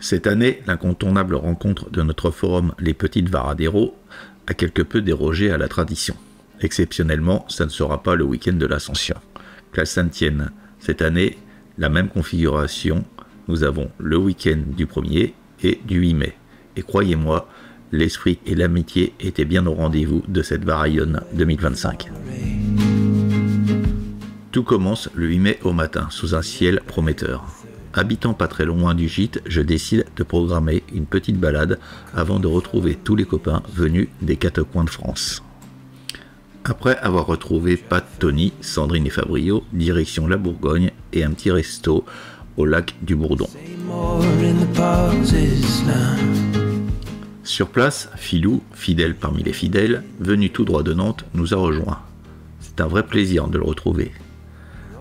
Cette année, l'incontournable rencontre de notre forum Les Petites Varaderos a quelque peu dérogé à la tradition. Exceptionnellement, ça ne sera pas le week-end de l'Ascension. Qu'à ça ne tienne, cette année, la même configuration, nous avons le week-end du 1er et du 8 mai. Et croyez-moi, l'esprit et l'amitié étaient bien au rendez-vous de cette Varaillonne 2025. Tout commence le 8 mai au matin, sous un ciel prometteur. Habitant pas très loin du gîte, je décide de programmer une petite balade avant de retrouver tous les copains venus des quatre coins de France. Après avoir retrouvé Pat, Tony, Sandrine et Fabrio, direction la Bourgogne et un petit resto au lac du Bourdon. Sur place, Philou, fidèle parmi les fidèles, venu tout droit de Nantes, nous a rejoints. C'est un vrai plaisir de le retrouver.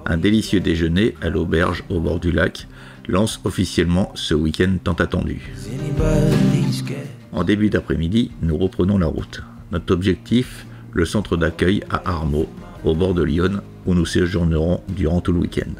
Un délicieux déjeuner à l'auberge au bord du lac lance officiellement ce week-end tant attendu. En début d'après-midi, nous reprenons la route. Notre objectif, le centre d'accueil à Armaux, au bord de l'Yonne, où nous séjournerons durant tout le week-end.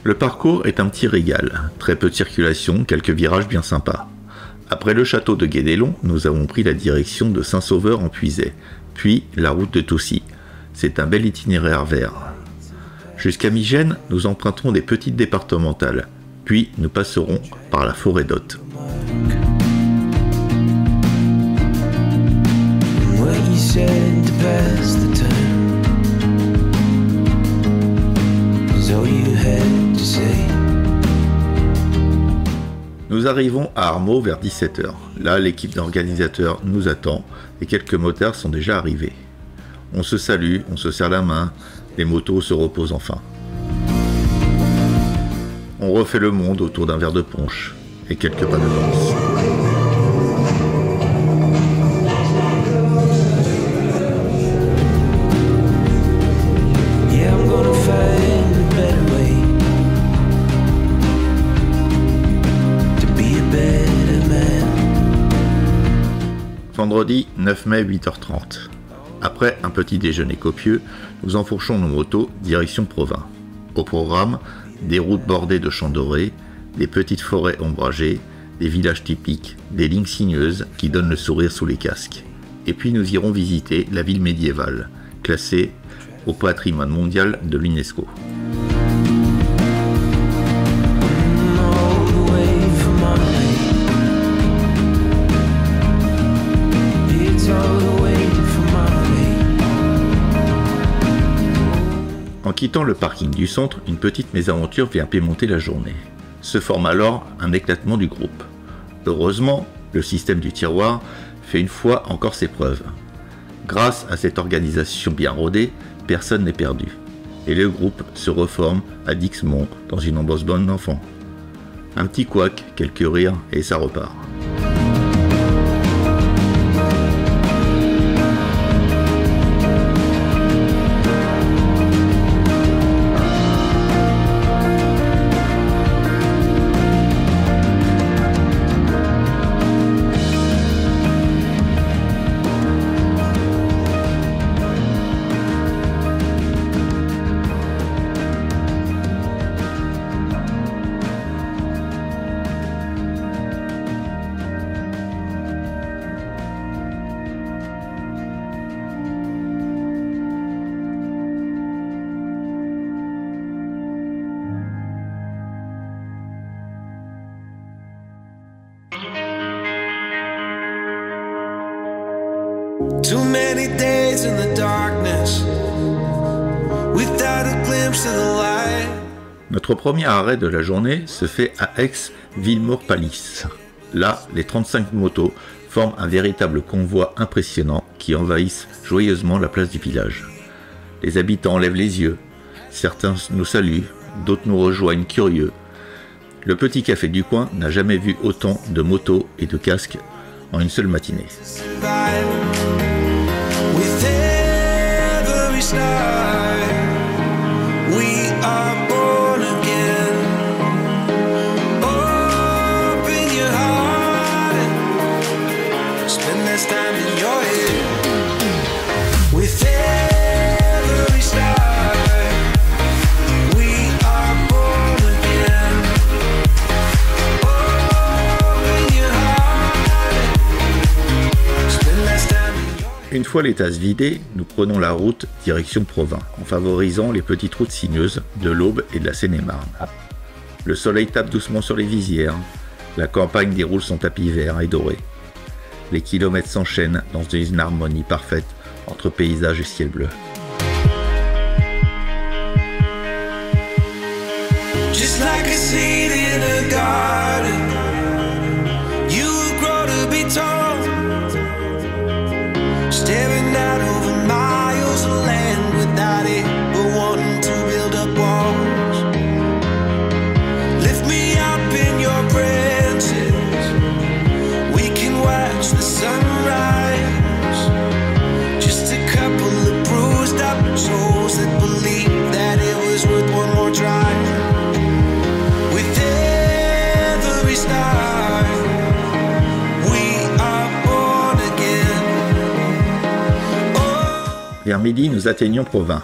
Le parcours est un petit régal, très peu de circulation, quelques virages bien sympas. Après le château de Guédélon, nous avons pris la direction de Saint-Sauveur en Puisaye, puis la route de Toussy. C'est un bel itinéraire vert. Jusqu'à Migène, nous emprunterons des petites départementales, puis nous passerons par la forêt d'Hôtes. Nous arrivons à Armaux vers 17h. Là, l'équipe d'organisateurs nous attend et quelques motards sont déjà arrivés. On se salue, on se serre la main, les motos se reposent enfin. On refait le monde autour d'un verre de punch et quelques pas de danse. Vendredi 9 mai 8h30. Après un petit déjeuner copieux, nous enfourchons nos motos direction Provins. Au programme, des routes bordées de champs dorés, des petites forêts ombragées, des villages typiques, des lignes sinueuses qui donnent le sourire sous les casques. Et puis nous irons visiter la ville médiévale, classée au patrimoine mondial de l'UNESCO. En quittant le parking du centre, une petite mésaventure vient pimenter la journée. Se forme alors un éclatement du groupe. Heureusement, le système du tiroir fait une fois encore ses preuves. Grâce à cette organisation bien rodée, personne n'est perdu. Et le groupe se reforme à Dixmont dans une ambiance bonne d'enfant. Un petit couac, quelques rires et ça repart. Too many days in the darkness without a glimpse of the light. Notre premier arrêt de la journée se fait à Aix-Villemaur-Pallis. Là, les 35 motos forment un véritable convoi impressionnant qui envahissent joyeusement la place du village. Les habitants lèvent les yeux, certains nous saluent, d'autres nous rejoignent curieux. Le petit café du coin n'a jamais vu autant de motos et de casques en une seule matinée. fois les tasses vidées, nous prenons la route direction Provins, en favorisant les petites routes sinueuses de l'Aube et de la Seine-et-Marne. Le soleil tape doucement sur les visières, la campagne déroule son tapis vert et doré. Les kilomètres s'enchaînent dans une harmonie parfaite entre paysage et ciel bleu. Just like a seed in a garden, you will grow to be tall, staring out over miles of land without it, but wanting to build up walls. Lift me up in your branches, we can watch the sunrise. Just a couple of bruised up souls that believe that it was worth one more try. With every star, we are born again. Oh. Vers midi, nous atteignons Provins.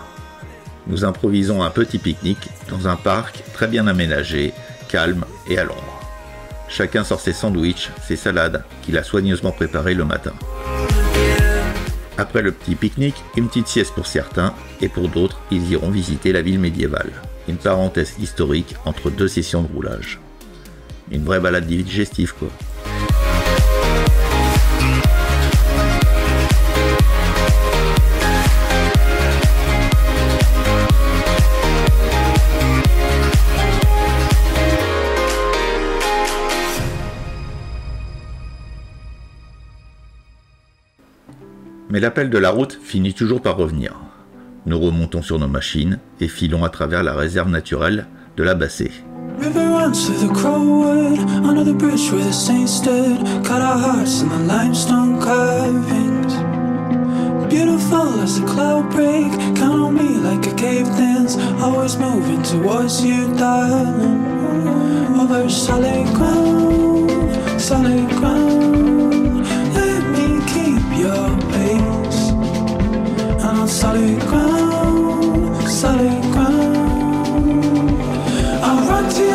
Nous improvisons un petit pique-nique dans un parc très bien aménagé, calme et à l'ombre. Chacun sort ses sandwichs, ses salades qu'il a soigneusement préparées le matin. Après le petit pique-nique, une petite sieste pour certains, et pour d'autres, ils iront visiter la ville médiévale. Une parenthèse historique entre deux sessions de roulage. Une vraie balade digestive, quoi. Mais l'appel de la route finit toujours par revenir. Nous remontons sur nos machines et filons à travers la réserve naturelle de la Bassée. River runs through the Crowwood, under the bridge where the saints stood, cut our hearts in the limestone carvings. Beautiful as a cloud break, count on me like a cave dance, always moving towards you, darling. Over solid ground, let me keep your pace. And on solid ground, I'll run to you.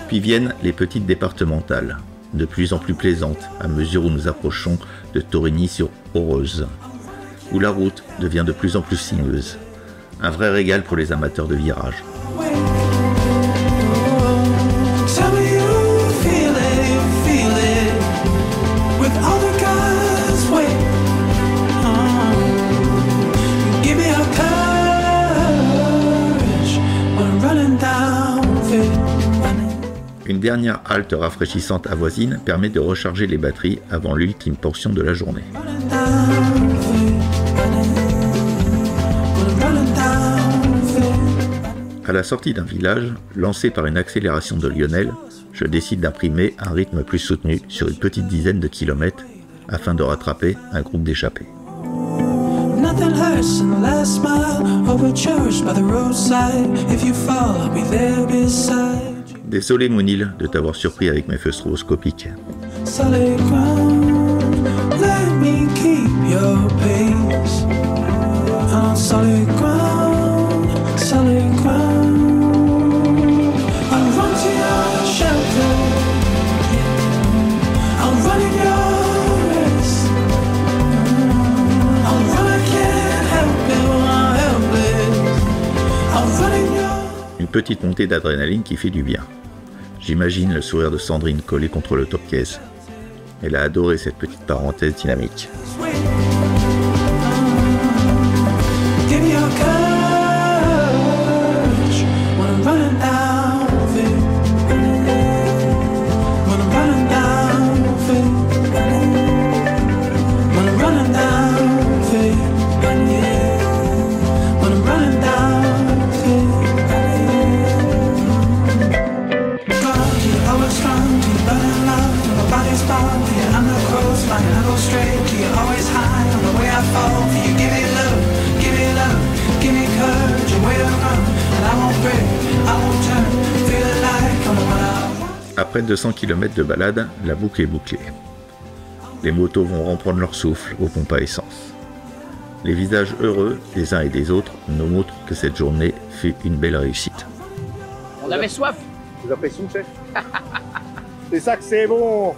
Puis viennent les petites départementales, de plus en plus plaisantes à mesure où nous approchons de Torigny-sur-Oreuze, où la route devient de plus en plus sinueuse. Un vrai régal pour les amateurs de virages. Tell me you feel it, with all the guys wait. Give me your courage when I'm running down fit. Une dernière halte rafraîchissante avoisine permet de recharger les batteries avant l'ultime portion de la journée. Running down fit. When I'm running down fit. À la sortie d'un village, lancé par une accélération de Lionel, je décide d'imprimer un rythme plus soutenu sur une petite dizaine de kilomètres afin de rattraper un groupe d'échappés. Nothing hurts in the last mile, overtures by the roadside. If you fall, I'll be there beside. Désolé Mounil de t'avoir surpris avec mes feux stroboscopiques. Solid ground, let me keep your pace. On solid ground, I'll run to your shelter. I'll run in your race. I'll run, I can't help it when I'm helpless. I'll run in your... Une petite montée d'adrénaline qui fait du bien. J'imagine le sourire de Sandrine collé contre le top-case. Elle a adoré cette petite parenthèse dynamique. Give me your courage when I'm running down fit. When I'm running down fit. When I'm running down fit. When I'm running down fit. Strong, you're always strong, you're burning love, my body's gone, you're on the coastline, I go straight, you're always high, on the way I fall, you give me love, give me courage, a way to run, and I won't break, I won't turn, feeling like I'm the one I want. Après 200 km de balade, la boucle est bouclée. Les motos vont reprendre leur souffle aux pompes à essence. Les visages heureux des uns et des autres nous montrent que cette journée fut une belle réussite. On avait soif. Vous appréciez, chef? C'est ça que c'est bon!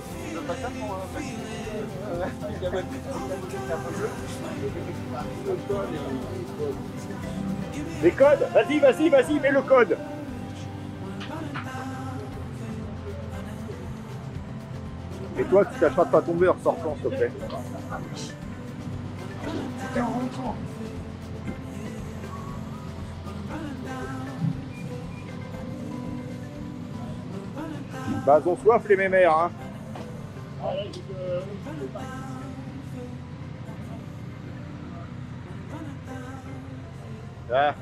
Les codes, vas-y, mets le code. Et toi, tu t'achètes pas tomber en sortant, s'il te plaît. Bah, ils ont soif les mémères, hein. Ah.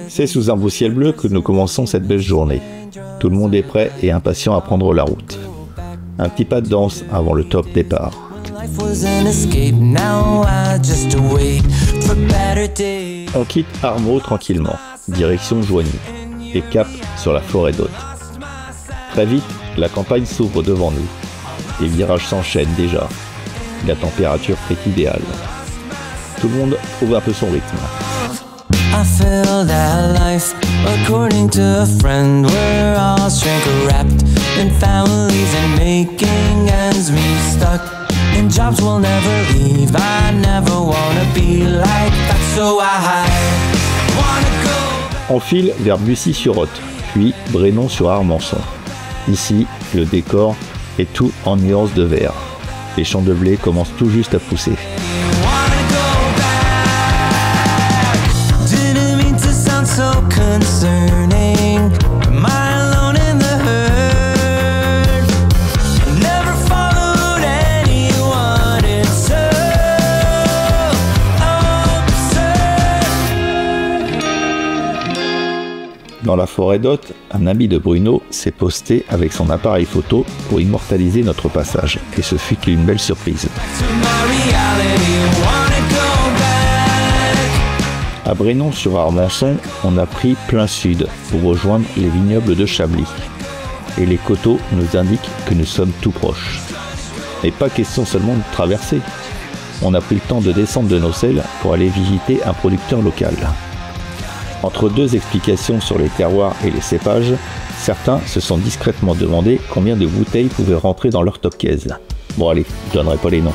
C'est sous un beau ciel bleu que nous commençons cette belle journée. Tout le monde est prêt et impatient à prendre la route. Un petit pas de danse avant le top départ. On quitte Armeau tranquillement, direction Joigny, et cap sur la forêt d'Hôte. Très vite, la campagne s'ouvre devant nous. Les virages s'enchaînent déjà. La température est idéale. Tout le monde trouve un peu son rythme. I feel that life, according to a friend, we're all shrink-wrapped in families and making ends meet, stuck in jobs we'll never leave. I never wanna be like that, so I wanna go. On file vers Bussy-sur-Othe, puis Brénon-sur-Armançon. Ici, le décor est tout en nuances de vert. Les champs de blé commencent tout juste à pousser. So concerning, am I alone in the herd? Never followed anyone, it's so absurd. Dans la forêt d'Hôte, un ami de Bruno s'est posté avec son appareil photo pour immortaliser notre passage, et ce fut une belle surprise. À Brénon-sur-Armançon, on a pris plein sud pour rejoindre les vignobles de Chablis. Et les coteaux nous indiquent que nous sommes tout proches. Mais pas question seulement de traverser. On a pris le temps de descendre de nos selles pour aller visiter un producteur local. Entre deux explications sur les terroirs et les cépages, certains se sont discrètement demandé combien de bouteilles pouvaient rentrer dans leur top-caisse. Bon allez, je donnerai pas les noms.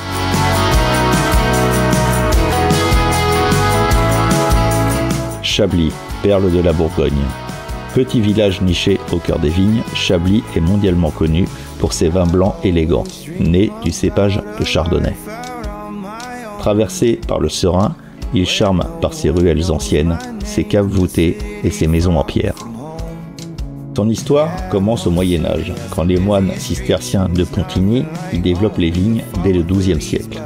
Chablis, perle de la Bourgogne. Petit village niché au cœur des vignes, Chablis est mondialement connu pour ses vins blancs élégants, nés du cépage de Chardonnay. Traversé par le Serein, il charme par ses ruelles anciennes, ses caves voûtées et ses maisons en pierre. Son histoire commence au Moyen-Âge, quand les moines cisterciens de Pontigny y développent les vignes dès le XIIe siècle.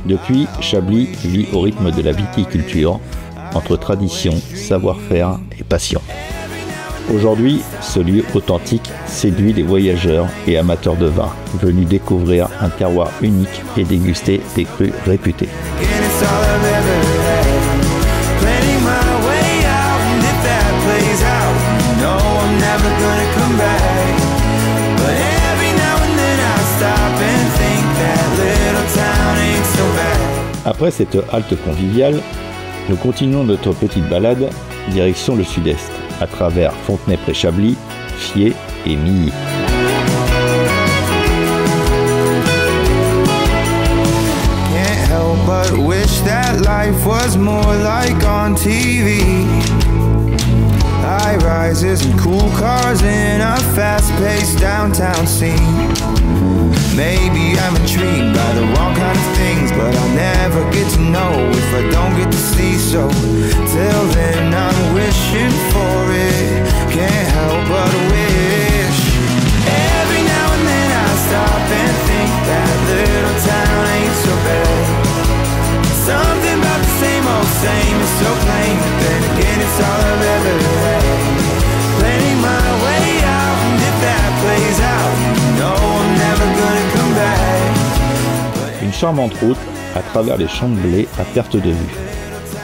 Depuis, Chablis vit au rythme de la viticulture, entre tradition, savoir-faire et passion. Aujourd'hui, ce lieu authentique séduit les voyageurs et amateurs de vin, venus découvrir un terroir unique et déguster des crus réputés. Après cette halte conviviale, nous continuons notre petite balade direction le sud-est, à travers Fontenay-près-Chablis, Fier et Milly. Can't help but wish that life was more like on TV. High rises and cool cars in a fast-paced downtown scene. Maybe I'm intrigued by the wrong kind of things, but I'll never get to know if I don't get to see. So till then I'm wishing for it, can't help but wish. Every now and then I stop and think that little town ain't so bad. Something about the same is so plain, but then again it's all I've ever had. Planning my way out, and if that plays out, you know I'm never gonna come back. Une charmante route à travers les champs de blé à perte de vue,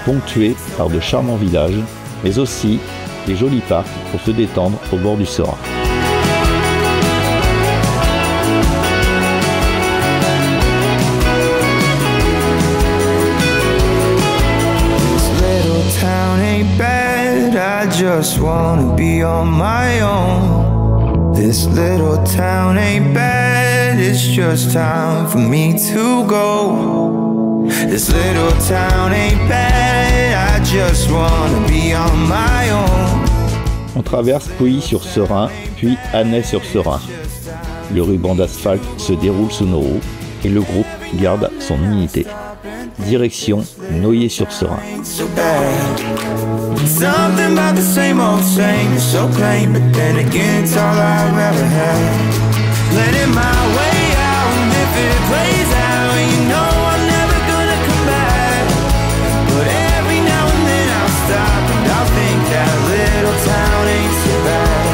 ponctuée par de charmants villages, mais aussi des jolis parcs pour se détendre au bord du Serein. little town ain't bad, it's just time for me to go. This little town ain't bad, I just wanna be on my own. On traverse Pouilly-sur-Serein, puis Annay-sur-Serein. Le ruban d'asphalte se déroule sous nos roues et le groupe garde son unité. Direction Noyers-sur-Serein. Something about the same old same, it's so plain, but then again it's all I've ever had. Letting my way out, and if it plays out, you know I'm never gonna come back. But every now and then I'll stop and I'll think that little town ain't so bad.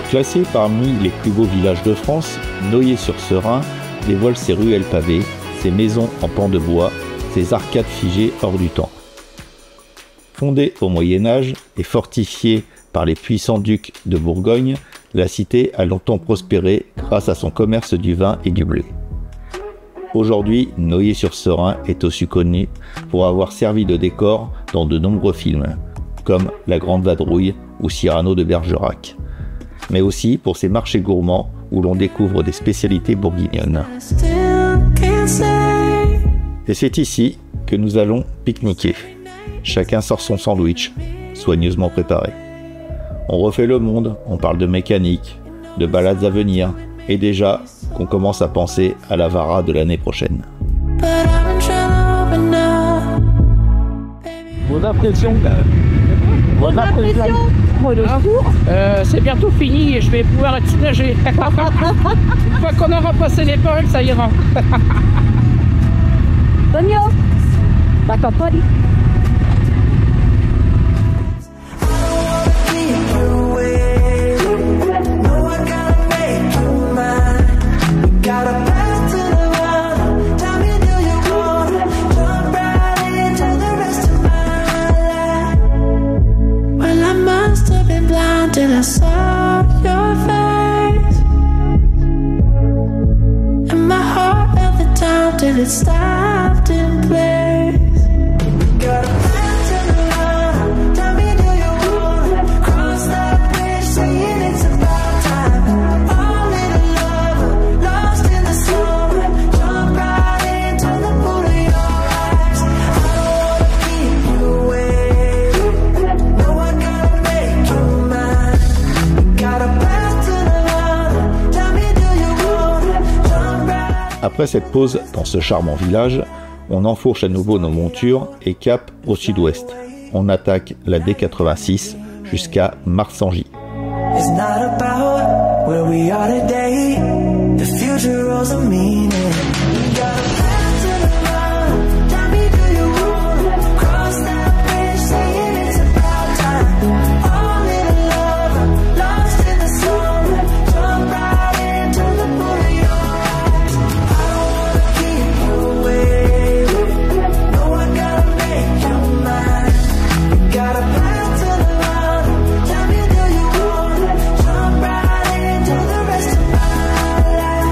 Classé parmi les plus beaux villages de France, Noyers-sur-Serein dévoile ses ruelles pavées, ses maisons en pans de bois, ses arcades figées hors du temps. Fondée au Moyen-Âge et fortifiée par les puissants ducs de Bourgogne, la cité a longtemps prospéré grâce à son commerce du vin et du blé. Aujourd'hui, Noyers-sur-Serein est aussi connu pour avoir servi de décor dans de nombreux films, comme La Grande Vadrouille ou Cyrano de Bergerac, mais aussi pour ses marchés gourmands où l'on découvre des spécialités bourguignonnes. Et c'est ici que nous allons pique-niquer. Chacun sort son sandwich, soigneusement préparé. On refait le monde, on parle de mécanique, de balades à venir, et déjà qu'on commence à penser à la Vara de l'année prochaine. Vos impressions? Vos impressions? C'est bientôt fini et je vais pouvoir être soulagé. Une fois qu'on aura passé les périodes, ça ira. Tonio, attends pas dit. Till I saw your face, and my heart held the time till it stopped in place. Got a plan to run, tell me do you wanna cross that bridge, saying it's about time. All little lover, lost in the summer, jump right into the pool of your eyes. I don't wanna keep you waiting, no I gotta make you mine. Après cette pause dans ce charmant village, on enfourche à nouveau nos montures et cap au sud-ouest. On attaque la D86 jusqu'à Marsangy. It's not about where we are today. The future holds a meaning. Got a plan to run. Tell me, do you wanna cross that bridge? Saying it's about time. All little lover, lost in the summer, jump right into the pool of your eyes. I don't wanna keep you waiting. No, I gotta make you mine. Got a plan to run. Tell me, do you wanna jump right into the rest of my life?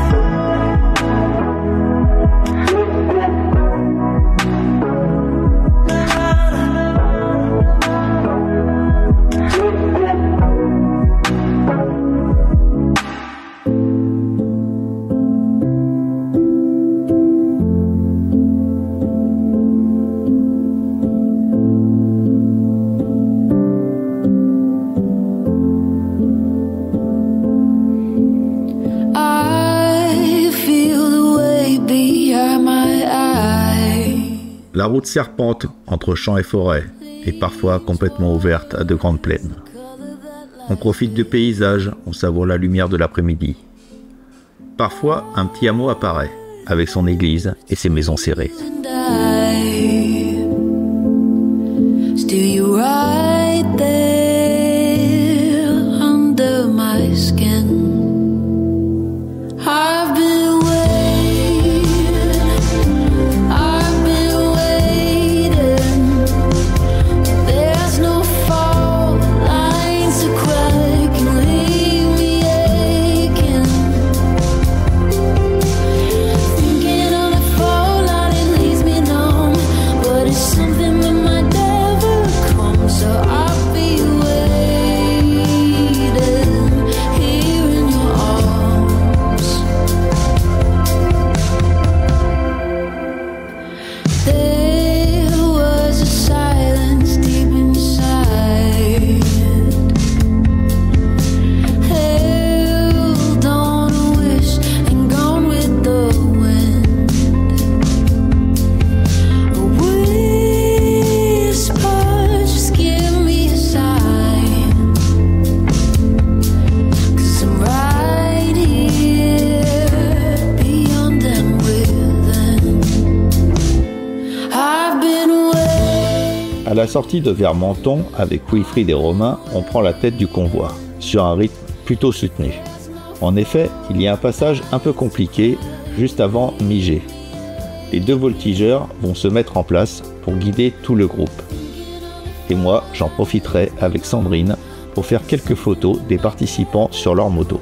I feel the way behind my eye. La route serpente entre champs et forêts est parfois complètement ouverte à de grandes plaines. On profite du paysage, on savoure la lumière de l'après-midi. Parfois, un petit hameau apparaît, avec son église et ses maisons serrées. And I still you right there under my skin. I've been waiting. There's no fault lines to crack and leave me aching. Thinking on a fault line, it leaves me numb, but it's something that might never come. So sortie de Vermenton, avec Wilfried et Romain, on prend la tête du convoi, sur un rythme plutôt soutenu. En effet, il y a un passage un peu compliqué juste avant Migé. Les 2 voltigeurs vont se mettre en place pour guider tout le groupe. Et moi, j'en profiterai avec Sandrine pour faire quelques photos des participants sur leur moto.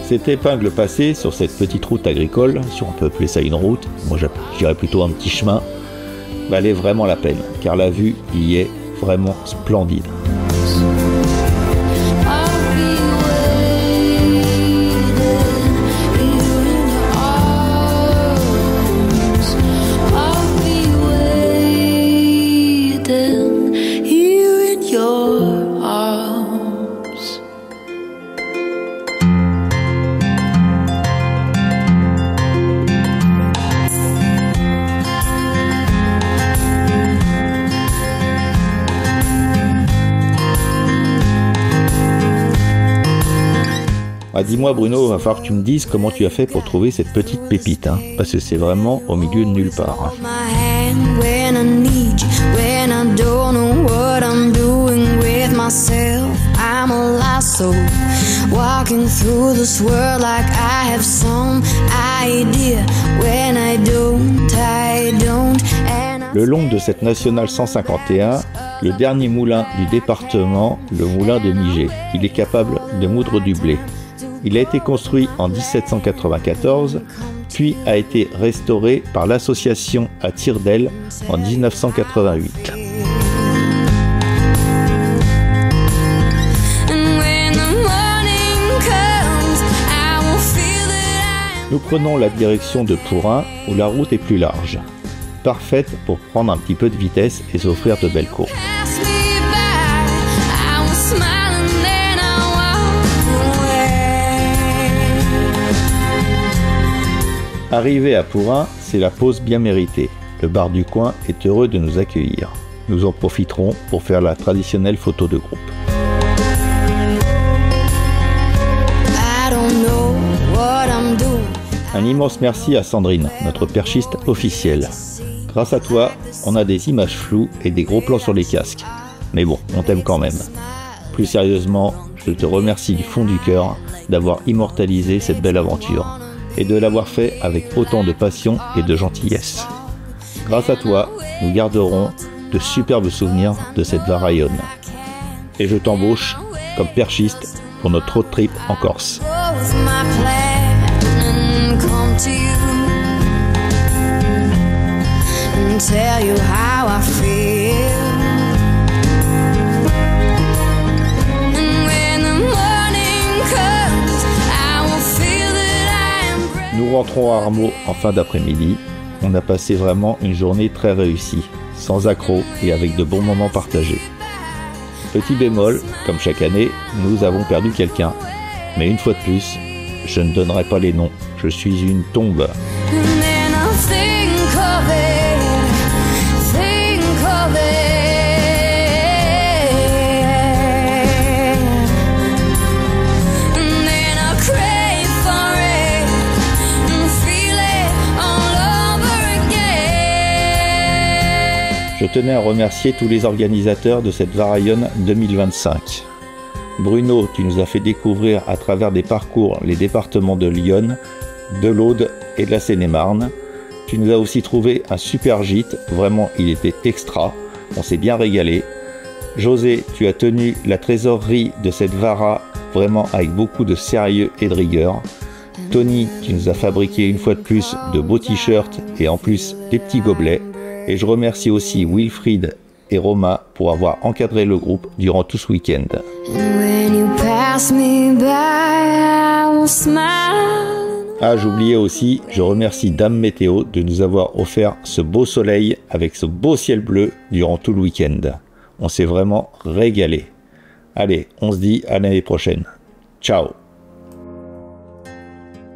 Cette épingle passée sur cette petite route agricole, si on peut appeler ça une route, moi je dirais plutôt un petit chemin, valait vraiment la peine, car la vue y est vraiment splendide. Ah, dis-moi Bruno, il va falloir que tu me dises comment tu as fait pour trouver cette petite pépite, hein, parce que c'est vraiment au milieu de nulle part. Le long de cette nationale 151, le dernier moulin du département, le moulin de Migé, il est capable de moudre du blé. Il a été construit en 1794, puis a été restauré par l'association à Tire-d'Aile en 1988. Nous prenons la direction de Pourin, où la route est plus large, parfaite pour prendre un petit peu de vitesse et s'offrir de belles courses. Arrivé à Pourin, c'est la pause bien méritée. Le bar du coin est heureux de nous accueillir. Nous en profiterons pour faire la traditionnelle photo de groupe. Un immense merci à Sandrine, notre perchiste officielle. Grâce à toi, on a des images floues et des gros plans sur les casques. Mais bon, on t'aime quand même. Plus sérieusement, je te remercie du fond du cœur d'avoir immortalisé cette belle aventure et de l'avoir fait avec autant de passion et de gentillesse. Grâce à toi, nous garderons de superbes souvenirs de cette Varayonne. Et je t'embauche comme perchiste pour notre road trip en Corse. Nous rentrons à Armaux en fin d'après-midi. On a passé vraiment une journée très réussie, sans accroc et avec de bons moments partagés. Petit bémol, comme chaque année, nous avons perdu quelqu'un. Mais une fois de plus, je ne donnerai pas les noms. Je suis une tombe. Je tenais à remercier tous les organisateurs de cette Varayonne 2025. Bruno, tu nous as fait découvrir à travers des parcours les départements de l'Yonne, de l'Aude et de la Seine-et-Marne. Tu nous as aussi trouvé un super gîte, vraiment il était extra, On s'est bien régalé. José, tu as tenu la trésorerie de cette Vara vraiment avec beaucoup de sérieux et de rigueur. Tony, tu nous as fabriqué une fois de plus de beaux t-shirts et en plus des petits gobelets. Et je remercie aussi Wilfried et Roma pour avoir encadré le groupe durant tout ce week-end. Ah, j'oubliais aussi, je remercie Dame Météo de nous avoir offert ce beau soleil avec ce beau ciel bleu durant tout le week-end. On s'est vraiment régalé. Allez, on se dit à l'année prochaine. Ciao.